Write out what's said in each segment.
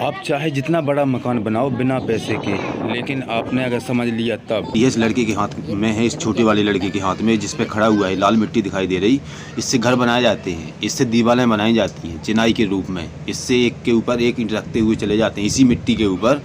आप चाहे जितना बड़ा मकान बनाओ बिना पैसे के, लेकिन आपने अगर समझ लिया तब। ये इस लड़के के हाथ में है, इस छोटे वाले लड़के के हाथ में, जिस पे खड़ा हुआ है, लाल मिट्टी दिखाई दे रही। इससे घर बनाए जाते हैं, इससे दीवारें बनाई जाती हैं चिनाई के रूप में। इससे एक के ऊपर एक ईंट रखते हुए चले जाते हैं इसी मिट्टी के ऊपर।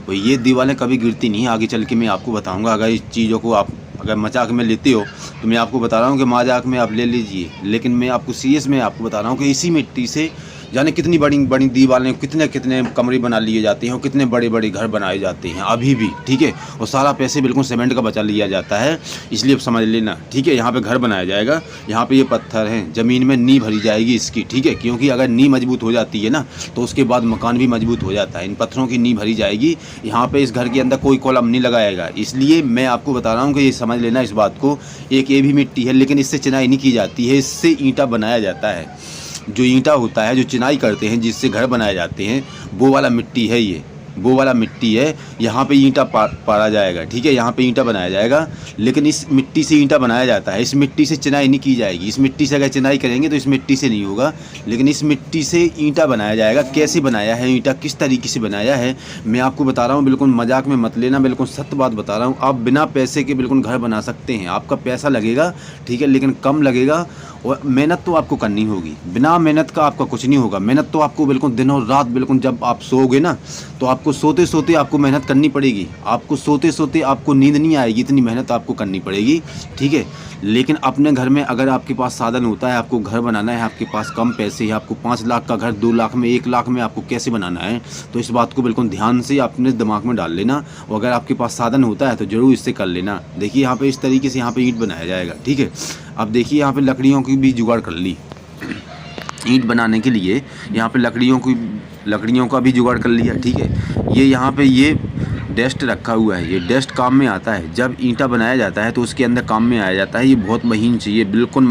और ये दीवारें कभी गिरती नहीं। आगे चल के मैं आपको बताऊँगा। अगर इस चीज़ों को आप अगर मजाक में लेते हो तो मैं आपको बता रहा हूँ कि मजाक में आप ले लीजिए, लेकिन मैं आपको सीरियस में आपको बता रहा हूँ कि इसी मिट्टी से जाने कितनी बड़ी बड़ी दीवारें, कितने कितने कमरे बना लिए जाते हैं और कितने बड़े बड़े घर बनाए जाते हैं अभी भी, ठीक है। और सारा पैसे बिल्कुल सीमेंट का बचा लिया जाता है, इसलिए अब समझ लेना, ठीक है। यहाँ पे घर बनाया जाएगा, यहाँ पे ये पत्थर हैं, ज़मीन में नींव भरी जाएगी इसकी, ठीक है। क्योंकि अगर नींव मजबूत हो जाती है ना तो उसके बाद मकान भी मजबूत हो जाता है। इन पत्थरों की नींव भरी जाएगी। यहाँ पर इस घर के अंदर कोई कॉलम नहीं लगाएगा, इसलिए मैं आपको बता रहा हूँ कि ये समझ लेना इस बात को। एक ये भी मिट्टी है, लेकिन इससे चिनाई नहीं की जाती है, इससे ईंटा बनाया जाता है। जो ईंटा होता है, जो चिनाई करते हैं, जिससे घर बनाए जाते हैं, वो वाला मिट्टी है ये, वो वाला मिट्टी है। यहाँ पे ईंटा पाड़ा जाएगा, ठीक है। यहाँ पे ईंटा बनाया जाएगा, लेकिन इस मिट्टी से ईंटा बनाया जाता है। इस मिट्टी से चिनाई नहीं की जाएगी। इस मिट्टी से अगर चिनाई करेंगे तो इस मिट्टी से नहीं होगा, लेकिन इस मिट्टी से ईंटा बनाया जाएगा। कैसे बनाया है ईंटा, किस तरीके से बनाया है, मैं आपको बता रहा हूँ। बिल्कुल मजाक में मत लेना, बिल्कुल सत्य बात बता रहा हूँ। आप बिना पैसे के बिल्कुल घर बना सकते हैं। आपका पैसा लगेगा, ठीक है, लेकिन कम लगेगा। और मेहनत तो आपको करनी होगी। बिना मेहनत का आपका कुछ नहीं होगा। मेहनत तो आपको बिल्कुल दिनों रात, बिल्कुल जब आप सोओगे ना तो आपको सोते सोते आपको मेहनत करनी पड़ेगी। आपको सोते सोते आपको नींद नहीं आएगी, इतनी मेहनत आपको करनी पड़ेगी, ठीक है। लेकिन अपने घर में अगर आपके पास साधन होता है, आपको घर बनाना है, आपके पास कम पैसे है, आपको 5 लाख का घर 2 लाख में, 1 लाख में आपको कैसे बनाना है, तो इस बात को बिल्कुल ध्यान से अपने दिमाग में डाल लेना। और अगर आपके पास साधन होता है तो ज़रूर इससे कर लेना। देखिए यहाँ पे इस तरीके से यहाँ पे ईंट बनाया जाएगा, ठीक है। अब देखिए यहाँ पे लकड़ियों की भी जुगाड़ कर ली। ईंट बनाने के लिए यहाँ पे लकड़ियों का भी जुगाड़ कर लिया, ठीक है। ये यहाँ पे ये डेस्ट रखा हुआ है, ये डेस्ट काम में आता है। जब ईंटा बनाया जाता है तो उसके अंदर काम में आया जाता है। ये बहुत महीन चाहिए, बिल्कुल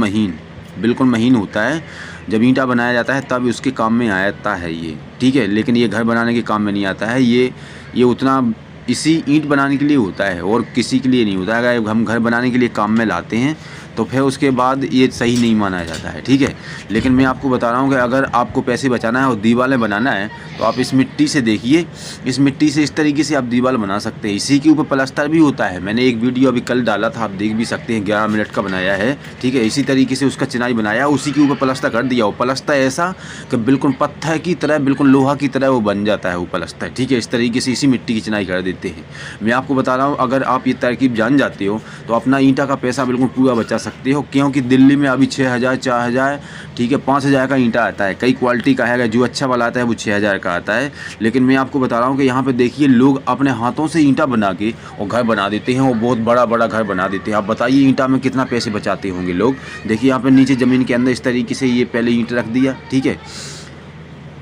महीन होता है। जब ईंटा बनाया जाता है तब उसके काम में आता है ये, ठीक है। लेकिन ये घर बनाने के काम में नहीं आता है। ये उतना इसी ईंट बनाने के लिए होता है और किसी के लिए नहीं होता है। अगर हम घर बनाने के लिए काम में लाते हैं तो फिर उसके बाद ये सही नहीं माना जाता है, ठीक है। लेकिन मैं आपको बता रहा हूँ कि अगर आपको पैसे बचाना है और दीवारें बनाना है तो आप इस मिट्टी से देखिए, इस मिट्टी से इस तरीके से आप दीवार बना सकते हैं। इसी के ऊपर प्लास्टर भी होता है। मैंने एक वीडियो अभी कल डाला था, आप देख भी सकते हैं, 11 मिनट का बनाया है, ठीक है। इसी तरीके से उसका चिनाई बनाया, उसी के ऊपर प्लास्टर कर दिया। वो प्लास्टर ऐसा कि बिल्कुल पत्थर की तरह, बिल्कुल लोहा की तरह वो बन जाता है वो प्लास्टर, ठीक है। इस तरीके से इसी मिट्टी की चिनाई कर देते हैं। मैं आपको बता रहा हूँ, अगर आप ये तरकीब जान जाते हो तो अपना ईंटा का पैसा बिल्कुल पूरा बचा सकते हो। क्योंकि दिल्ली में अभी 6000, 4000, ठीक है, 5000 का ईंटा आता है। कई क्वालिटी का है, जो अच्छा वाला आता है वो 6000 का आता है। लेकिन मैं आपको बता रहा हूँ कि यहाँ पे देखिए, लोग अपने हाथों से ईंटा बना के और घर बना देते हैं, और बहुत बड़ा बड़ा घर बना देते हैं। आप बताइए ईंटा में कितना पैसे बचाते होंगे लोग। देखिए यहाँ पे नीचे ज़मीन के अंदर इस तरीके से ये पहले ईंट रख दिया, ठीक है,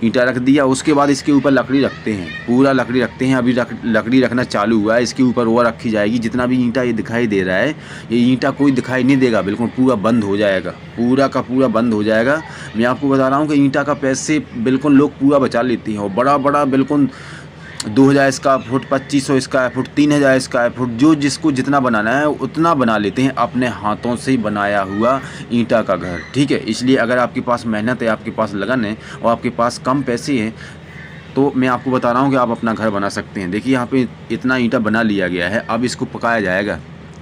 ईंटा रख दिया। उसके बाद इसके ऊपर लकड़ी रखते हैं, पूरा लकड़ी रखते हैं। अभी लकड़ी रखना चालू हुआ है, इसके ऊपर और रखी जाएगी। जितना भी ईंटा ये दिखाई दे रहा है, ये ईंटा कोई दिखाई नहीं देगा, बिल्कुल पूरा बंद हो जाएगा, पूरा का पूरा बंद हो जाएगा। मैं आपको बता रहा हूँ कि ईंटा का पैसे बिल्कुल लोग पूरा बचा लेते हैं। और बड़ा बड़ा बिल्कुल 2000 square foot, 2500 square foot, 3000 square foot, जो जिसको जितना बनाना है उतना बना लेते हैं अपने हाथों से बनाया हुआ ईंटा का घर, ठीक है। इसलिए अगर आपके पास मेहनत है, आपके पास लगन है और आपके पास कम पैसे हैं तो मैं आपको बता रहा हूँ कि आप अपना घर बना सकते हैं। देखिए यहाँ पे इतना ईंटा बना लिया गया है। अब इसको पकाया जाएगा,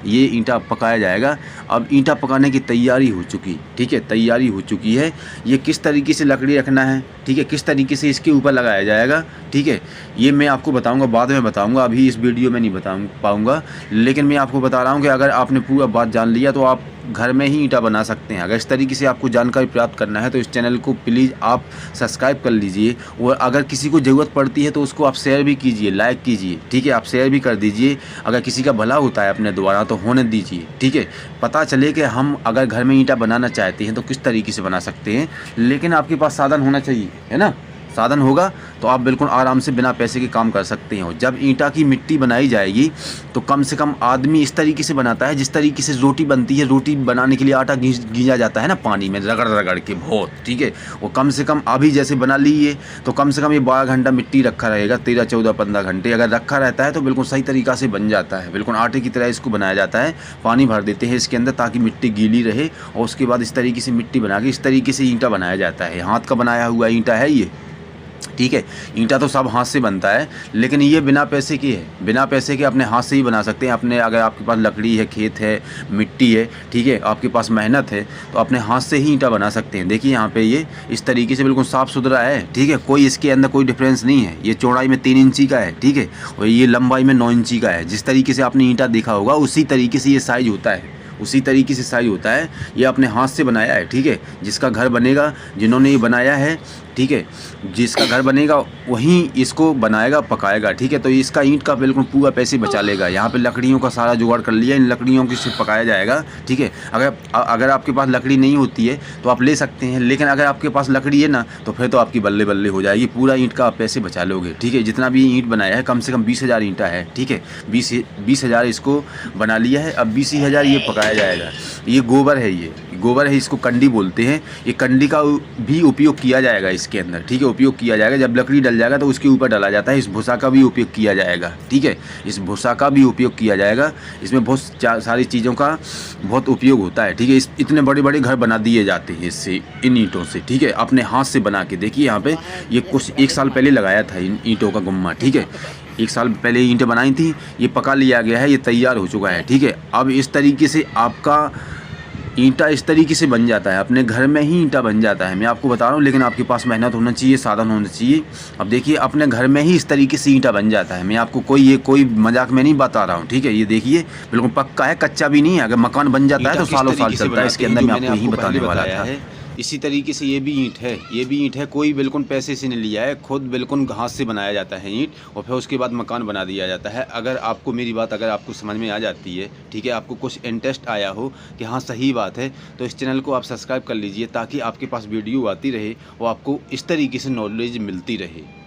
ये ईंटा पकाया जाएगा। अब ईंटा पकाने की तैयारी हो चुकी, ठीक है, तैयारी हो चुकी है। ये किस तरीके से लकड़ी रखना है, ठीक है, किस तरीके से इसके ऊपर लगाया जाएगा, ठीक है, ये मैं आपको बताऊंगा, बाद में बताऊंगा, अभी इस वीडियो में नहीं बता पाऊंगा। लेकिन मैं आपको बता रहा हूं कि अगर आपने पूरा बात जान लिया तो आप घर में ही ईंटा बना सकते हैं। अगर इस तरीके से आपको जानकारी प्राप्त करना है तो इस चैनल को प्लीज़ आप सब्सक्राइब कर लीजिए। और अगर किसी को ज़रूरत पड़ती है तो उसको आप शेयर भी कीजिए, लाइक कीजिए, ठीक है, आप शेयर भी कर दीजिए। अगर किसी का भला होता है अपने द्वारा तो होने दीजिए, ठीक है। पता चले कि हम अगर घर में ईंटा बनाना चाहते हैं तो किस तरीके से बना सकते हैं। लेकिन आपके पास साधन होना चाहिए, है ना। साधन होगा तो आप बिल्कुल आराम से बिना पैसे के काम कर सकते हैं। जब ईंटा की मिट्टी बनाई जाएगी तो कम से कम आदमी इस तरीके से बनाता है जिस तरीके से रोटी बनती है। रोटी बनाने के लिए आटा गींजा जाता है ना, पानी में रगड़ रगड़ के बहुत, ठीक है। वो कम से कम अभी जैसे बना लीजिए तो कम से कम ये 12 घंटा मिट्टी रखा रहेगा, 13, 14, 15 घंटे अगर रखा रहता है तो बिल्कुल सही तरीक़ा से बन जाता है। बिल्कुल आटे की तरह इसको बनाया जाता है। पानी भर देते हैं इसके अंदर ताकि मिट्टी गीली रहे, और उसके बाद इस तरीके से मिट्टी बना के इस तरीके से ईंटा बनाया जाता है। हाथ का बनाया हुआ ईंटा है ये, ठीक है। ईंटा तो सब हाथ से बनता है, लेकिन ये बिना पैसे की है, बिना पैसे के अपने हाथ से ही बना सकते हैं। अपने अगर आपके पास लकड़ी है, खेत है, मिट्टी है, ठीक है, आपके पास मेहनत है, तो अपने हाथ से ही ईंटा बना सकते हैं। देखिए यहाँ पे ये इस तरीके से बिल्कुल साफ़ सुथरा है, ठीक है, कोई इसके अंदर कोई डिफरेंस नहीं है। ये चौड़ाई में 3 इंची का है, ठीक है, और ये लंबाई में 9 इंची का है। जिस तरीके से आपने ईंटा देखा होगा उसी तरीके से ये साइज़ होता है, उसी तरीके से साइज होता है। ये अपने हाथ से बनाया है, ठीक है। जिसका घर बनेगा, जिन्होंने ये बनाया है, ठीक है, जिसका घर बनेगा वहीं इसको बनाएगा, पकाएगा, ठीक है। तो इसका ईंट का बिल्कुल पूरा पैसे बचा लेगा। यहाँ पे लकड़ियों का सारा जुगाड़ कर लिया, इन लकड़ियों की से पकाया जाएगा, ठीक है। अगर आपके पास लकड़ी नहीं होती है तो आप ले सकते हैं, लेकिन अगर आपके पास लकड़ी है ना तो फिर तो आपकी बल्ले बल्ले हो जाएगी, पूरा ईंट का आप पैसे बचा लोगे, ठीक है। जितना भी ईंट बनाया है कम से कम 20,000 ईंटा है, ठीक है। 20,000 इसको बना लिया है। अब 20,000 ये पकाया जाएगा। ये गोबर है, ये गोबर है, इसको कंडी बोलते हैं। ये कंडी का भी उपयोग किया जाएगा इसके अंदर, ठीक है, उपयोग किया जाएगा। जब लकड़ी डल जाएगा तो उसके ऊपर डाला जाता है। इस भूसा का भी उपयोग किया जाएगा, ठीक है, इस भूसा का भी उपयोग किया जाएगा। इसमें बहुत सारी चीज़ों का बहुत उपयोग होता है, ठीक है। इतने बड़े बड़े घर बना दिए जाते हैं इससे, इन ईंटों से, ठीक है, अपने हाथ से बना के। देखिए यहाँ पे ये कुछ 1 साल पहले लगाया था इन ईंटों का गुम्मा, ठीक है। 1 साल पहले ईंटें बनाई थी, ये पका लिया गया है, ये तैयार हो चुका है, ठीक है। अब इस तरीके से आपका ईंटा इस तरीके से बन जाता है, अपने घर में ही ईंटा बन जाता है। मैं आपको बता रहा हूँ, लेकिन आपके पास मेहनत होना चाहिए, साधन होना चाहिए। अब देखिए अपने घर में ही इस तरीके से ईंटा बन जाता है। मैं आपको कोई मजाक में नहीं बता रहा हूँ, ठीक है। ये देखिए बिल्कुल पक्का है, कच्चा भी नहीं है। अगर मकान बन जाता है तो सालों साल चलता है। इसके अंदर मैं आपको यही बताने वाला था। इसी तरीके से ये भी ईंट है, ये भी ईंट है, कोई बिल्कुल पैसे से नहीं लिया है, खुद बिल्कुल हाथ से बनाया जाता है ईंट, और फिर उसके बाद मकान बना दिया जाता है। अगर आपको मेरी बात अगर आपको समझ में आ जाती है, ठीक है, आपको कुछ इंटरेस्ट आया हो कि हाँ सही बात है, तो इस चैनल को आप सब्सक्राइब कर लीजिए, ताकि आपके पास वीडियो आती रहे और आपको इस तरीके से नॉलेज मिलती रहे।